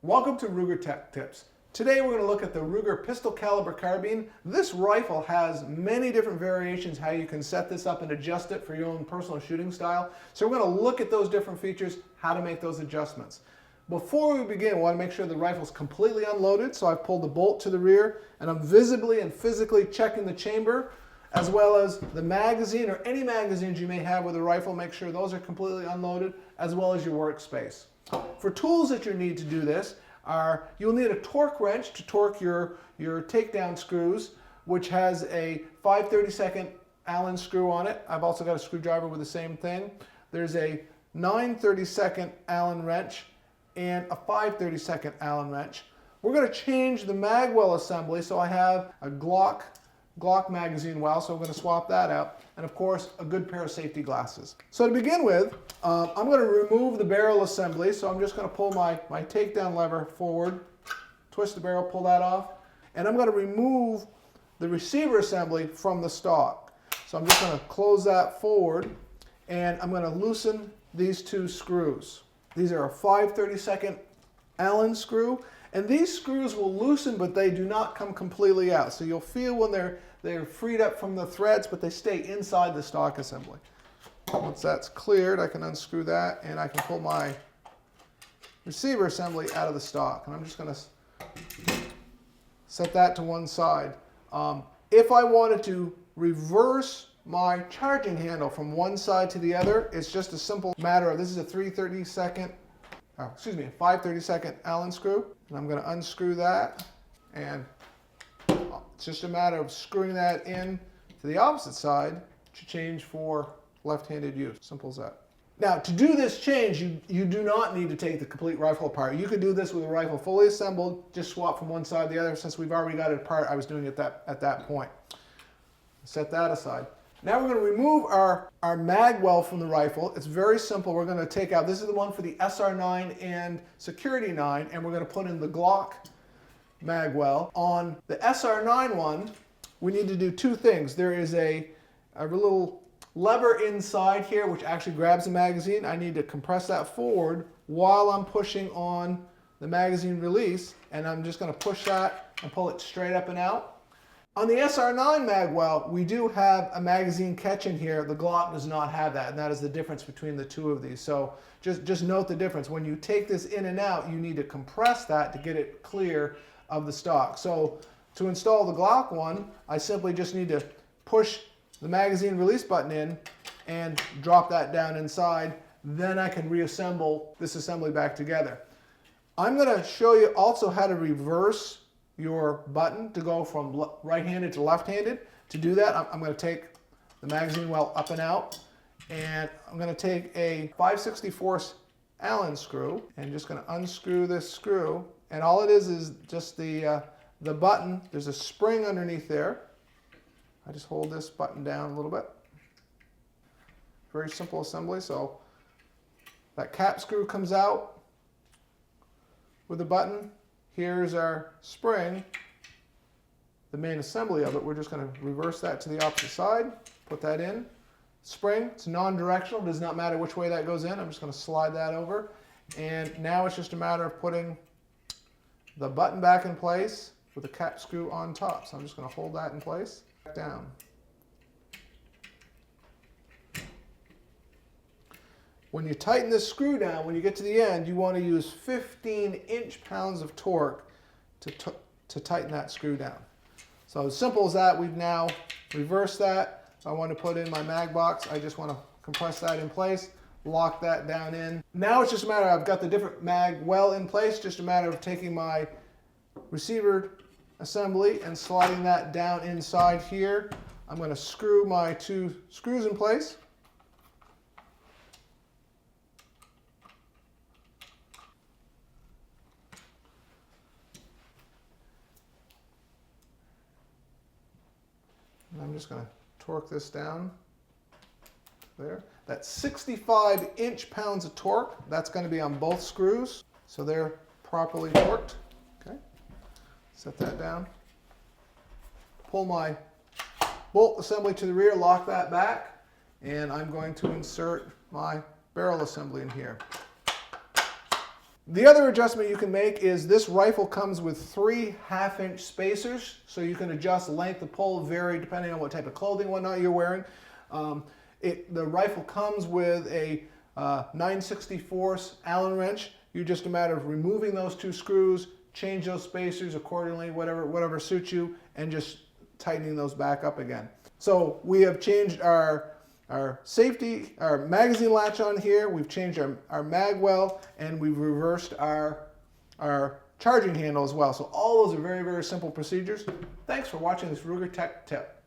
Welcome to Ruger Tech Tips. Today we're going to look at the Ruger pistol caliber carbine. This rifle has many different variations how you can set this up and adjust it for your own personal shooting style. So we're going to look at those different features, how to make those adjustments. Before we begin, we want to make sure the rifle is completely unloaded. So I've pulled the bolt to the rear and I'm visibly and physically checking the chamber, as well as the magazine or any magazines you may have with a rifle. Make sure those are completely unloaded, as well as your workspace. For tools that you need to do this you'll need a torque wrench to torque your takedown screws, which has a 5/32 Allen screw on it. I've also got a screwdriver with the same thing. There's a 9/32 Allen wrench and a 5/32 Allen wrench. We're going to change the mag well assembly, so I have a Glock magazine well, so I'm going to swap that out, and of course a good pair of safety glasses. So to begin with, I'm going to remove the barrel assembly, so I'm just going to pull my takedown lever forward, twist the barrel, pull that off, and I'm going to remove the receiver assembly from the stock. So I'm just going to close that forward, and I'm going to loosen these two screws. These are a 5/32 Allen screw, and these screws will loosen, but they do not come completely out. So you'll feel when they're freed up from the threads, but they stay inside the stock assembly. Once that's cleared, I can unscrew that, and I can pull my receiver assembly out of the stock. And I'm just going to set that to one side. If I wanted to reverse my charging handle from one side to the other, it's just a simple matter of, this is a 5/32 Allen screw, and I'm going to unscrew that, and it's just a matter of screwing that in to the opposite side to change for left-handed use. Simple as that. Now, to do this change, you do not need to take the complete rifle apart. You could do this with a rifle fully assembled, just swap from one side to the other. Since we've already got it apart, I was doing it at that point. Set that aside. Now we're going to remove our mag well from the rifle. It's very simple. We're going to take out, this is the one for the SR9 and Security 9, and we're going to put in the Glock mag well. On the SR9 one, we need to do two things. There is a little lever inside here which actually grabs the magazine. I need to compress that forward while I'm pushing on the magazine release, and I'm just going to push that and pull it straight up and out. On the SR9 mag well, we do have a magazine catch in here. The Glock does not have that, and that is the difference between the two of these. So just note the difference. When you take this in and out, you need to compress that to get it clear of the stock. So to install the Glock one, I simply just need to push the magazine release button in and drop that down inside. Then I can reassemble this assembly back together. I'm going to show you also how to reverse your button to go from right-handed to left-handed. To do that, I'm going to take the magazine well up and out, and I'm going to take a 5/64 Allen screw and just going to unscrew this screw. And all it is just the button. There's a spring underneath there. I just hold this button down a little bit. Very simple assembly. So that cap screw comes out with the button. Here's our spring, the main assembly of it. We're just going to reverse that to the opposite side, put that in. Spring, it's non-directional, does not matter which way that goes in. I'm just going to slide that over. And now it's just a matter of putting the button back in place with the cap screw on top. So I'm just going to hold that in place, back down. When you tighten this screw down, when you get to the end, you want to use 15 inch-pounds of torque to tighten that screw down. So as simple as that, we've now reversed that. If I want to put in my mag box, I just want to compress that in place, lock that down in. Now it's just a matter of, I've got the different mag well in place, just a matter of taking my receiver assembly and sliding that down inside here. I'm going to screw my two screws in place. And I'm just going to torque this down there. That's 65 inch-pounds of torque. That's going to be on both screws, so they're properly torqued. Okay, set that down. Pull my bolt assembly to the rear, lock that back, and I'm going to insert my barrel assembly in here. The other adjustment you can make is this rifle comes with 3 half-inch spacers, so you can adjust length of pull, vary depending on what type of clothing and whatnot you're wearing. The rifle comes with a 9/64 Allen wrench. You're just a matter of removing those 2 screws, change those spacers accordingly, whatever suits you, and just tightening those back up again. So we have changed our safety, our magazine latch on here, we've changed our mag well, and we've reversed our charging handle as well. So all those are very, very simple procedures. Thanks for watching this Ruger Tech Tip.